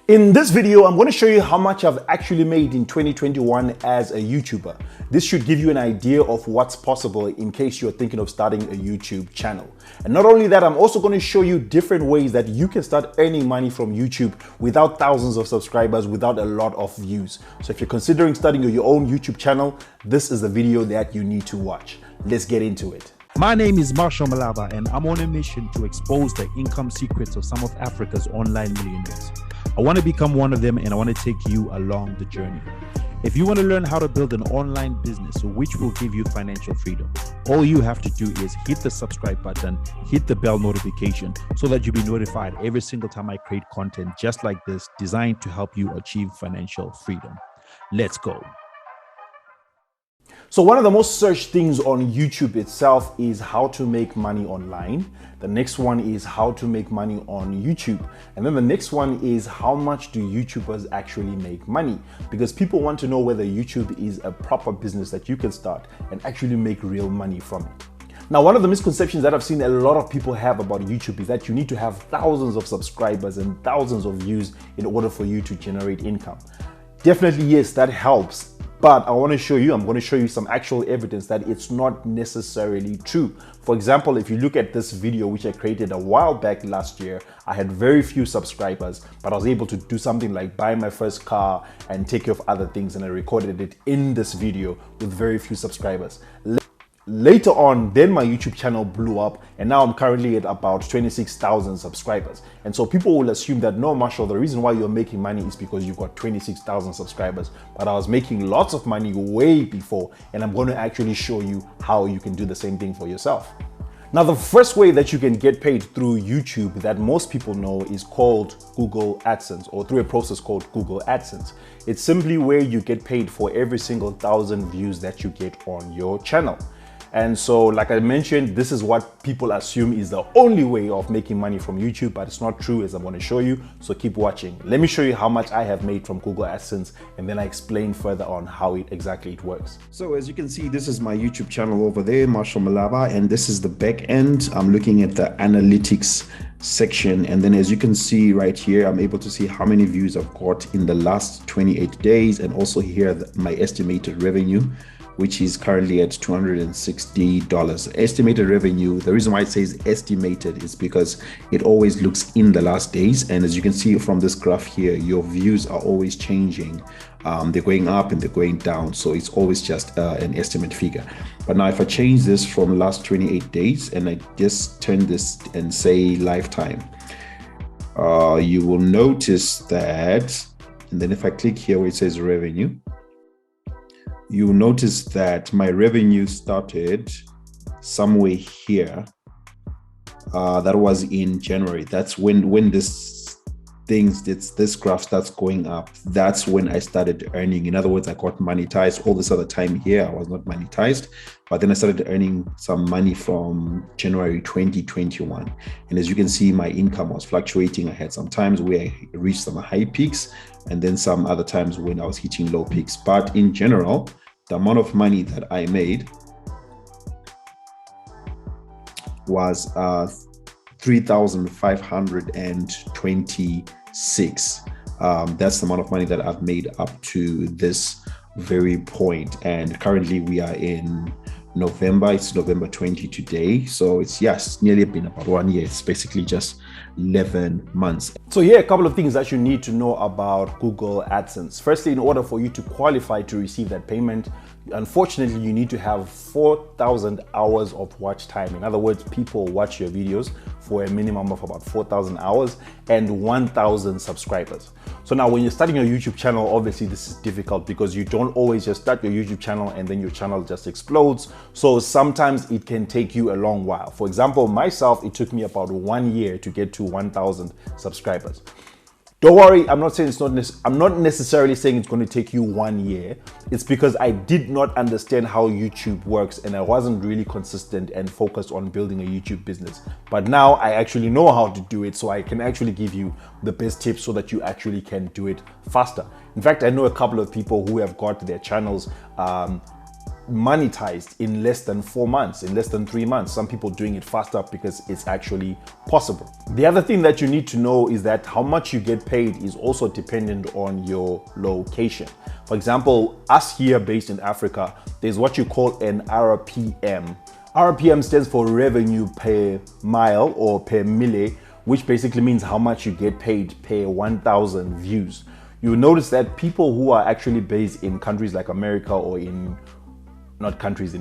In this video, I'm going to show you how much I've actually made in 2021 as a YouTuber. This should give you an idea of what's possible in case you're thinking of starting a YouTube channel. And not only that, I'm also going to show you different ways that you can start earning money from YouTube without thousands of subscribers, without a lot of views. So if you're considering starting your own YouTube channel, this is the video that you need to watch. Let's get into it. My name is Malaba, and I'm on a mission to expose the income secrets of some of Africa's online millionaires. I want to become one of them, and I want to take you along the journey. If you want to learn how to build an online business which will give you financial freedom, all you have to do is hit the subscribe button, hit the bell notification so that you'll be notified every single time I create content just like this, designed to help you achieve financial freedom. Let's go. So one of the most searched things on YouTube itself is how to make money online. The next one is how to make money on YouTube. And then the next one is how much do YouTubers actually make money? Because people want to know whether YouTube is a proper business that you can start and actually make real money from it. Now, one of the misconceptions that I've seen a lot of people have about YouTube is that you need to have thousands of subscribers and thousands of views in order for you to generate income. Definitely, yes, that helps. But I'm going to show you some actual evidence that it's not necessarily true. For example, if you look at this video, which I created a while back last year, I had very few subscribers, but I was able to do something like buy my first car and take care of other things. And I recorded it in this video with very few subscribers. Later on, then my YouTube channel blew up, and now I'm currently at about 26,000 subscribers. And so people will assume that, no, Marshall, the reason why you're making money is because you've got 26,000 subscribers. But I was making lots of money way before, and I'm going to actually show you how you can do the same thing for yourself. Now, the first way that you can get paid through YouTube that most people know is called Google AdSense, or through a process called Google AdSense. It's simply where you get paid for every single 1,000 views that you get on your channel. And so, like I mentioned, this is what people assume is the only way of making money from YouTube, but it's not true, as I'm going to show you. So keep watching. Let me show you how much I have made from Google AdSense, and then I explain further on how exactly it works. So as you can see, this is my YouTube channel over there, Marshall Malaba, and this is the back end. I'm looking at the analytics section, and then as you can see right here, I'm able to see how many views I've got in the last 28 days, and also here my estimated revenue, which is currently at $260. Estimated revenue, the reason why it says estimated is because it always looks in the last days. And as you can see from this graph here, your views are always changing. They're going up and they're going down. So it's always just an estimate figure. But now if I change this from last 28 days and I just turn this and say lifetime, you will notice that, and then if I click here where it says revenue, you notice that my revenue started somewhere here. That was in January. That's when this graph starts going up. That's when I started earning. In other words, I got monetized. All this other time here, I was not monetized. But then I started earning some money from January 2021. And as you can see, my income was fluctuating. I had some times where I reached some high peaks, and then some other times when I was hitting low peaks. But in general, the amount of money that I made was 3,526. That's the amount of money that I've made up to this very point. And currently we are in November. It's November 20 today. So it's nearly been about 1 year. It's basically just 11 months. So here are a couple of things that you need to know about Google AdSense. Firstly, in order for you to qualify to receive that payment, unfortunately, you need to have 4,000 hours of watch time. In other words, people watch your videos for a minimum of about 4,000 hours and 1,000 subscribers. So now when you're starting your YouTube channel, obviously this is difficult because you don't always just start your YouTube channel and then your channel just explodes. So sometimes it can take you a long while. For example, myself, it took me about 1 year to get to 1,000 subscribers. Don't worry, I'm not necessarily saying it's going to take you 1 year. It's because I did not understand how YouTube works and I wasn't really consistent and focused on building a YouTube business. But now I actually know how to do it, so I can actually give you the best tips so that you actually can do it faster. In fact, I know a couple of people who have got their channels monetized in less than 4 months, in less than 3 months. Some people doing it faster because it's actually possible. The other thing that you need to know is that how much you get paid is also dependent on your location. For example, us here based in Africa, there's what you call an RPM. RPM stands for revenue per mile or per mille, which basically means how much you get paid per 1,000 views. You'll notice that people who are actually based in countries like America, or in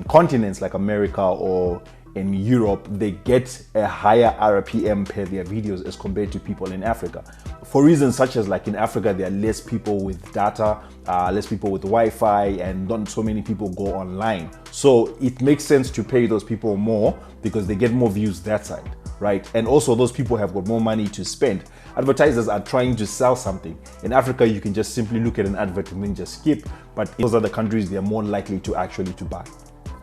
continents like America or in Europe, they get a higher RPM per their videos as compared to people in Africa. For reasons such as, like in Africa, there are less people with data, less people with Wi-Fi, and not so many people go online. So it makes sense to pay those people more because they get more views that side, right? And also those people have got more money to spend. Advertisers are trying to sell something. In Africa, you can just simply look at an advert and then just skip. But in those other countries, they're more likely to actually to buy.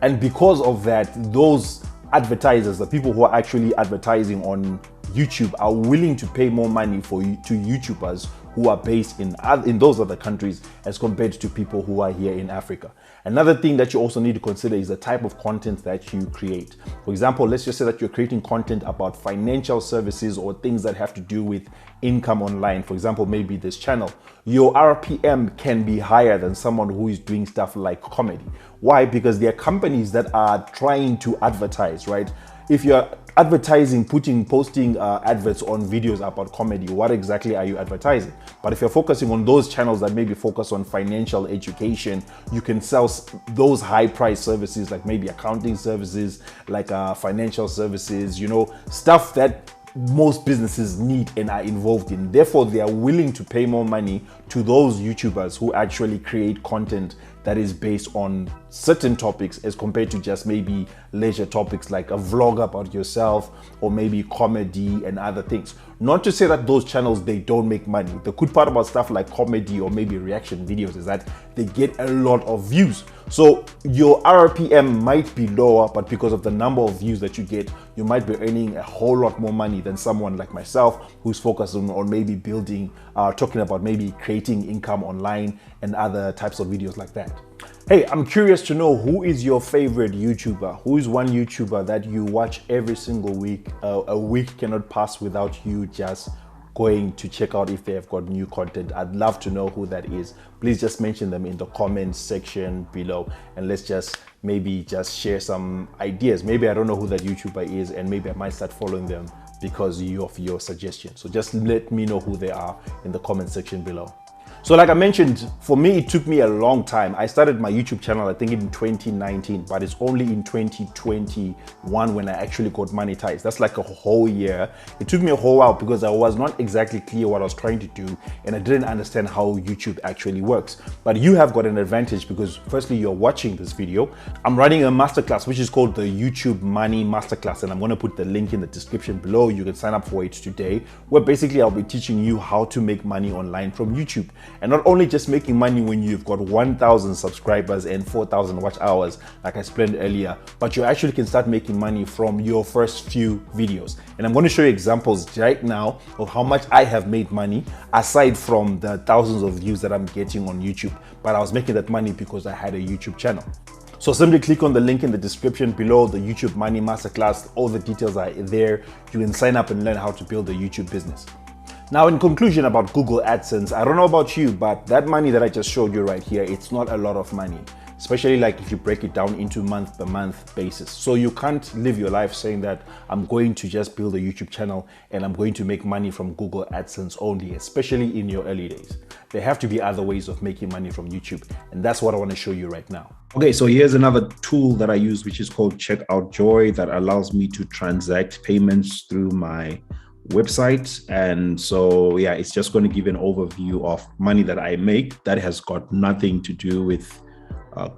And because of that, those advertisers, the people who are actually advertising on YouTube, are willing to pay more money to YouTubers who are based in those other countries as compared to people who are here in Africa. Another thing that you also need to consider is the type of content that you create. For example, let's just say that you're creating content about financial services or things that have to do with income online. For example, maybe this channel, your RPM can be higher than someone who is doing stuff like comedy. Why? Because there are companies that are trying to advertise, right? If you're advertising, posting adverts on videos about comedy, what exactly are you advertising? But if you're focusing on those channels that maybe focus on financial education, you can sell those high price services, like maybe accounting services, like financial services, you know, stuff that most businesses need and are involved in. Therefore, they are willing to pay more money to those YouTubers who actually create content that is based on certain topics as compared to just maybe leisure topics like a vlog about yourself or maybe comedy and other things. Not to say that those channels, they don't make money. The good part about stuff like comedy or maybe reaction videos is that they get a lot of views. So your RPM might be lower, but because of the number of views that you get, you might be earning a whole lot more money than someone like myself who's focused on maybe building, talking about maybe creating income online and other types of videos like that. Hey, I'm curious to know, who is your favorite YouTuber? Who is one YouTuber that you watch every single week? A week cannot pass without you just going to check out if they have got new content. I'd love to know who that is. Please just mention them in the comments section below, and let's just maybe just share some ideas. Maybe I don't know who that YouTuber is, and maybe I might start following them because of your suggestion. So just let me know who they are in the comment section below. So like I mentioned, for me, it took me a long time. I started my YouTube channel, I think in 2019, but it's only in 2021 when I actually got monetized. That's like a whole year. It took me a whole while because I was not exactly clear what I was trying to do, and I didn't understand how YouTube actually works. But you have got an advantage because firstly, you're watching this video. I'm running a masterclass, which is called the YouTube Money Masterclass, and I'm gonna put the link in the description below. You can sign up for it today, where basically I'll be teaching you how to make money online from YouTube. And not only just making money when you've got 1,000 subscribers and 4,000 watch hours, like I explained earlier, but you actually can start making money from your first few videos. And I'm going to show you examples right now of how much I have made money aside from the thousands of views that I'm getting on YouTube. But I was making that money because I had a YouTube channel. So simply click on the link in the description below, the YouTube Money Masterclass. All the details are there. You can sign up and learn how to build a YouTube business. Now, in conclusion about Google AdSense, I don't know about you, but that money that I just showed you right here, it's not a lot of money, especially like if you break it down into month by month basis. So you can't live your life saying that I'm going to just build a YouTube channel and I'm going to make money from Google AdSense only, especially in your early days. There have to be other ways of making money from YouTube, and that's what I want to show you right now. Okay, so here's another tool that I use, which is called Checkout Joy, that allows me to transact payments through my website. And so yeah, it's just going to give an overview of money that I make that has got nothing to do with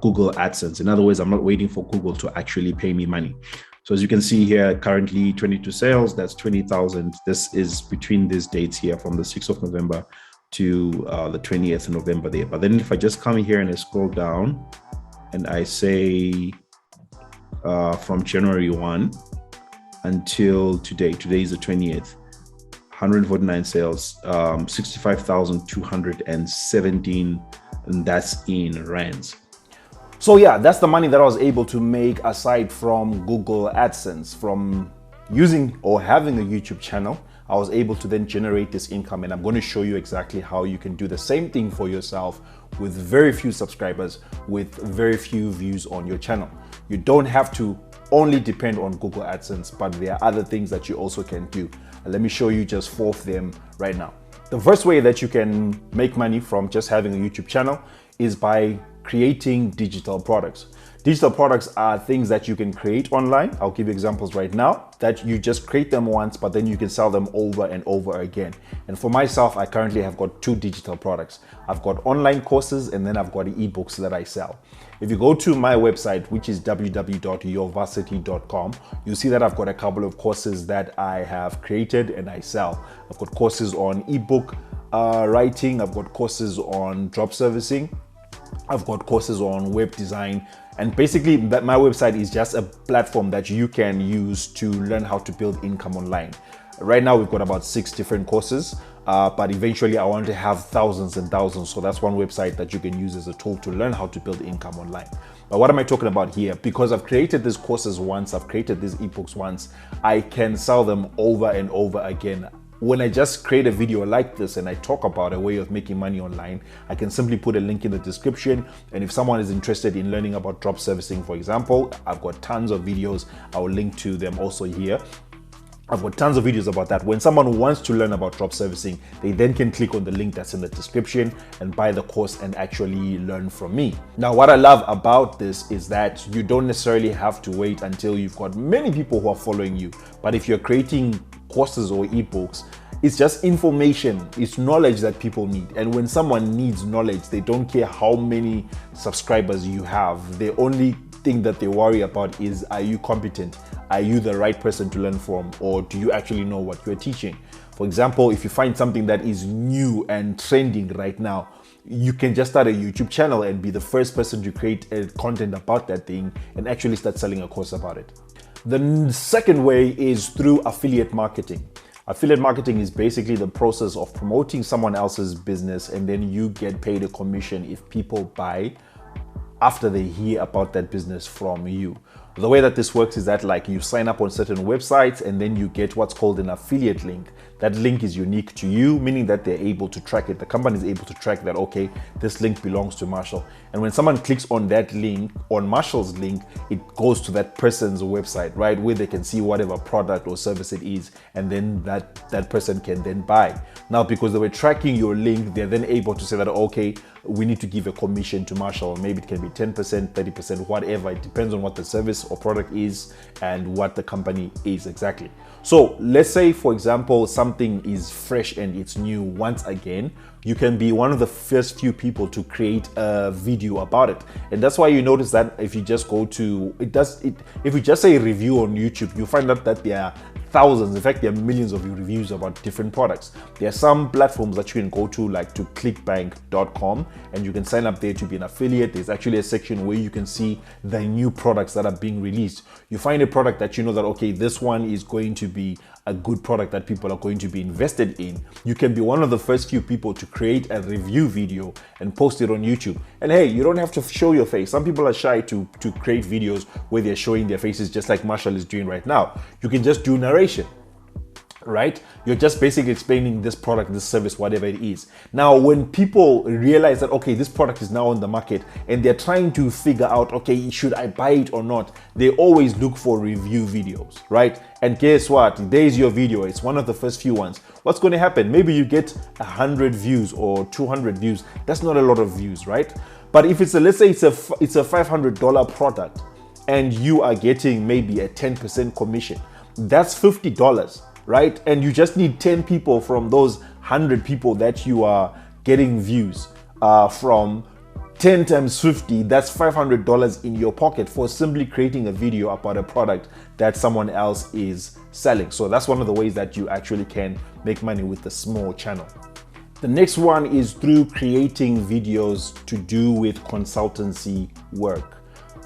Google AdSense. In other words, I'm not waiting for Google to actually pay me money. So as you can see here, currently 22 sales, that's 20,000. This is between these dates here from the 6th of November to the 20th of November there. But then if I just come here and I scroll down and I say from January 1 until today is the 20th, 149 sales, 65,217, and that's in rands. So yeah, that's the money that I was able to make aside from Google AdSense. From using or having a YouTube channel, I was able to then generate this income, and I'm going to show you exactly how you can do the same thing for yourself with very few subscribers, with very few views on your channel. You don't have to only depend on Google AdSense, but there are other things that you also can do. Let me show you just 4 of them right now. The first way that you can make money from just having a YouTube channel is by creating digital products. Digital products are things that you can create online. I'll give you examples right now that you just create them once, but then you can sell them over and over again. And for myself, I currently have got 2 digital products. I've got online courses, and then I've got ebooks that I sell. If you go to my website, which is www.yourvarsity.com, you'll see that I've got a couple of courses that I have created and I sell. I've got courses on ebook writing. I've got courses on drop servicing. I've got courses on web design, and basically that my website is just a platform that you can use to learn how to build income online. Right now we've got about 6 different courses, but eventually I want to have thousands and thousands. So that's one website that you can use as a tool to learn how to build income online. But what am I talking about here? Because I've created these courses once, I've created these ebooks once, I can sell them over and over again. When I just create a video like this and I talk about a way of making money online, I can simply put a link in the description. And if someone is interested in learning about drop servicing, for example, I've got tons of videos. I will link to them also here. I've got tons of videos about that. When someone wants to learn about drop servicing, they then can click on the link that's in the description and buy the course and actually learn from me. Now, what I love about this is that you don't necessarily have to wait until you've got many people who are following you. But if you're creating courses or ebooks, it's just information, it's knowledge that people need. And when someone needs knowledge, they don't care how many subscribers you have. The only thing that they worry about is, are you competent? Are you the right person to learn from? Or do you actually know what you're teaching? For example, if you find something that is new and trending right now, you can just start a YouTube channel and be the first person to create content about that thing and actually start selling a course about it. The second way is through affiliate marketing. Affiliate marketing is basically the process of promoting someone else's business, and then you get paid a commission if people buy after they hear about that business from you. The way that this works is that, like, you sign up on certain websites and then you get what's called an affiliate link. That link is unique to you, meaning that they're able to track it. The company is able to track that, okay, this link belongs to Marshall. And when someone clicks on that link, on Marshall's link, it goes to that person's website, right, where they can see whatever product or service it is, and then that person can then buy. Now, because they were tracking your link, they're then able to say that, okay, we need to give a commission to Marshall. Maybe it can be 10%, 30%, whatever. It depends on what the service or product is and what the company is exactly. So let's say, for example, something is fresh and it's new. Once again, you can be one of the first few people to create a video about it. And that's why you notice that if you just go to, if you just say review on YouTube, you find out that there are thousands, in fact, there are millions of reviews about different products. There are some platforms that you can go to, like to clickbank.com, and you can sign up there to be an affiliate. There's actually a section where you can see the new products that are being released. You find a product that you know that, okay, this one is going to be a good product that people are going to be invested in. You can be one of the first few people to create a review video and post it on YouTube. And hey, you don't have to show your face. Some people are shy to create videos where they're showing their faces, just like Marshall is doing right now. You can just do narration, right? You're just basically explaining this product, this service, whatever it is. Now, when people realize that, okay, this product is now on the market and they're trying to figure out, okay, should I buy it or not? They always look for review videos, right? And guess what? There's your video. It's one of the first few ones. What's going to happen? Maybe you get 100 views or 200 views. That's not a lot of views, right? But if it's let's say it's a $500 product and you are getting maybe a 10% commission, that's $50. Right? And you just need 10 people from those 100 people that you are getting views from. 10 times 50, that's $500 in your pocket for simply creating a video about a product that someone else is selling. So that's one of the ways that you actually can make money with a small channel. The next one is through creating videos to do with consultancy work.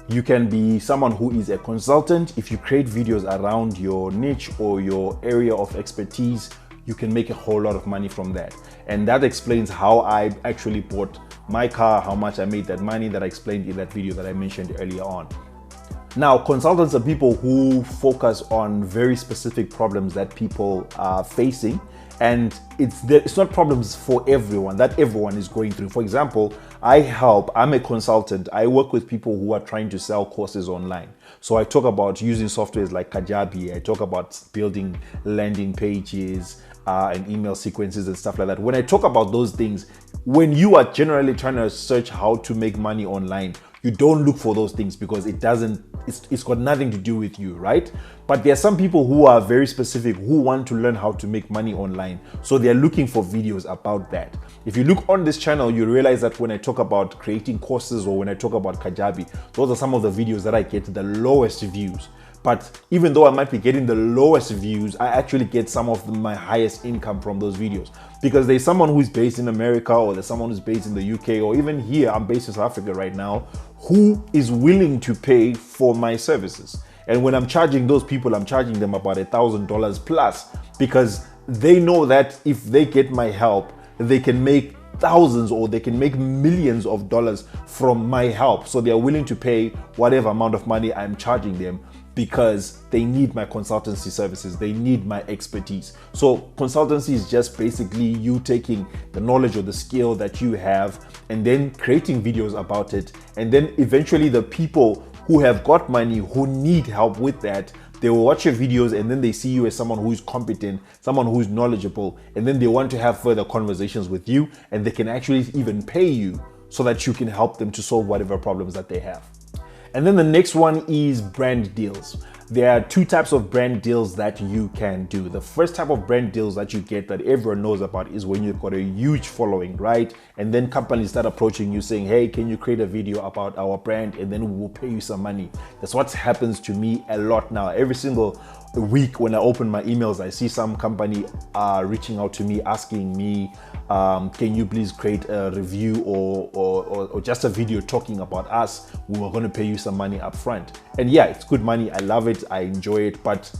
You can be someone who is a consultant. If you create videos around your niche or your area of expertise, you can make a whole lot of money from that. And that explains how I actually bought my car, how much I made that money that I explained in that video that I mentioned earlier on. Now, consultants are people who focus on very specific problems that people are facing, and it's not problems for everyone that everyone is going through. For example, I'm a consultant. I work with people who are trying to sell courses online. So I talk about using softwares like Kajabi. I talk about building landing pages and email sequences and stuff like that. When I talk about those things, when you are generally trying to search how to make money online, you don't look for those things because it's got nothing to do with you, right? But there are some people who are very specific who want to learn how to make money online. So they're looking for videos about that. If you look on this channel, you realize that when I talk about creating courses or when I talk about Kajabi, those are some of the videos that I get the lowest views. But even though I might be getting the lowest views, I actually get some of my highest income from those videos, because there's someone who's based in America, or there's someone who's based in the UK, or even here, I'm based in South Africa right now, who is willing to pay for my services. And when I'm charging those people, I'm charging them about $1,000 plus, because they know that if they get my help, they can make thousands or they can make millions of dollars from my help. So they're willing to pay whatever amount of money I'm charging them, because they need my consultancy services, they need my expertise. So consultancy is just basically you taking the knowledge or the skill that you have and then creating videos about it. And then eventually the people who have got money, who need help with that, they will watch your videos and then they see you as someone who is competent, someone who is knowledgeable, and then they want to have further conversations with you, and they can actually even pay you so that you can help them to solve whatever problems that they have. And then the next one is brand deals. There are two types of brand deals that you can do. The first type of brand deals that you get that everyone knows about is when you've got a huge following, right? And then companies start approaching you saying, hey, can you create a video about our brand and then we will pay you some money. That's what happens to me a lot now. Every single week when I open my emails, I see some company reaching out to me asking me, can you please create a review or just a video talking about us? We are going to pay you some money up front. And yeah, it's good money. I love it. I enjoy it. But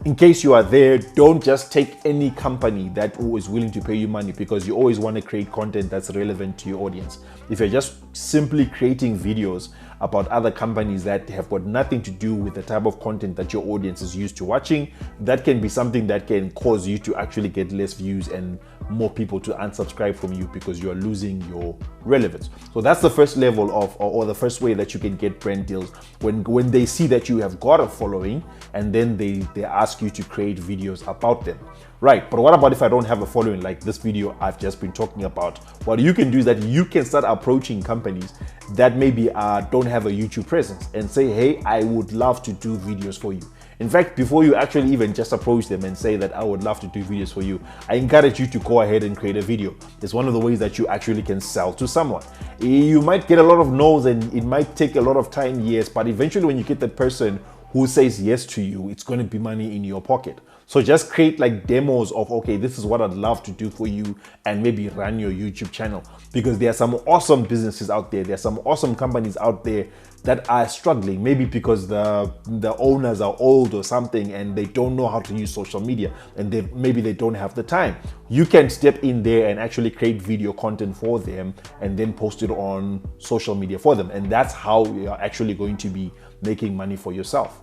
in case you are there, don't just take any company that is willing to pay you money, because you always want to create content that's relevant to your audience. If you're just simply creating videos about other companies that have got nothing to do with the type of content that your audience is used to watching, that can be something that can cause you to actually get less views and more people to unsubscribe from you, because you are losing your relevance. So that's the first level of, or the first way that you can get brand deals, when they see that you have got a following and then they ask you to create videos about them. Right, but what about if I don't have a following, like this video I've just been talking about? What you can do is that you can start approaching companies that maybe don't have a YouTube presence and say, hey, I would love to do videos for you. In fact, before you actually even just approach them and say that I would love to do videos for you, I encourage you to go ahead and create a video. It's one of the ways that you actually can sell to someone. You might get a lot of no's and it might take a lot of time, yes, but eventually when you get the person who says yes to you, it's going to be money in your pocket. So just create like demos of, okay, this is what I'd love to do for you, and maybe run your YouTube channel, because there are some awesome businesses out there. There are some awesome companies out there that are struggling, maybe because the owners are old or something and they don't know how to use social media, and maybe they don't have the time. You can step in there and actually create video content for them and then post it on social media for them. And that's how you are actually going to be making money for yourself.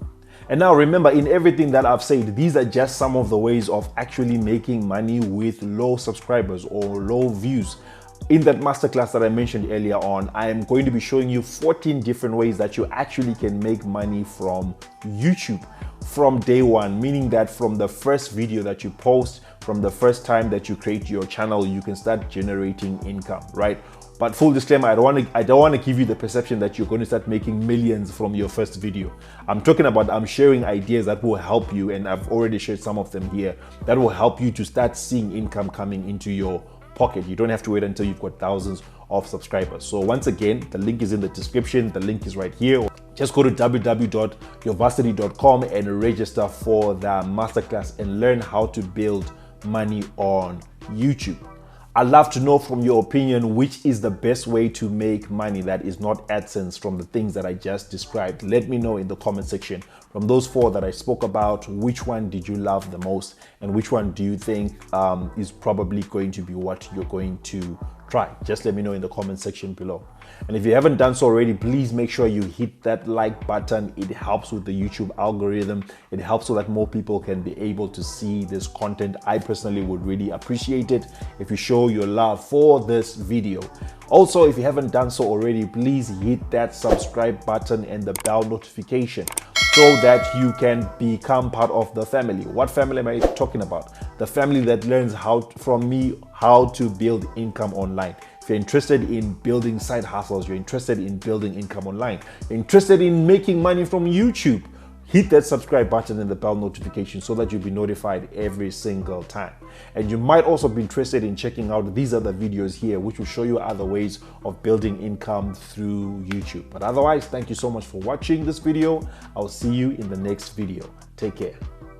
And now remember, in everything that I've said, these are just some of the ways of actually making money with low subscribers or low views. In that masterclass that I mentioned earlier on, I am going to be showing you 14 different ways that you actually can make money from YouTube from day one, meaning that from the first video that you post, from the first time that you create your channel, you can start generating income, right? But full disclaimer, I don't want to give you the perception that you're going to start making millions from your first video. I'm sharing ideas that will help you, and I've already shared some of them here, that will help you to start seeing income coming into your pocket. You don't have to wait until you've got thousands of subscribers. So once again, the link is in the description. The link is right here. Just go to www.yourvarsity.com and register for the masterclass and learn how to build money on YouTube. I'd love to know from your opinion, which is the best way to make money that is not AdSense from the things that I just described. Let me know in the comment section. From those four that I spoke about, which one did you love the most, and which one do you think is probably going to be what you're going to try. Just let me know in the comment section below. And if you haven't done so already, please make sure you hit that like button. It helps with the YouTube algorithm. It helps so that more people can be able to see this content. I personally would really appreciate it if you show your love for this video. Also, if you haven't done so already, please hit that subscribe button and the bell notification so that you can become part of the family. What family am I talking about? The family that learns from me how to build income online. If you're interested in building side hustles, you're interested in building income online, you're interested in making money from YouTube, hit that subscribe button and the bell notification so that you'll be notified every single time. And you might also be interested in checking out these other videos here, which will show you other ways of building income through YouTube. But otherwise, thank you so much for watching this video. I'll see you in the next video. Take care.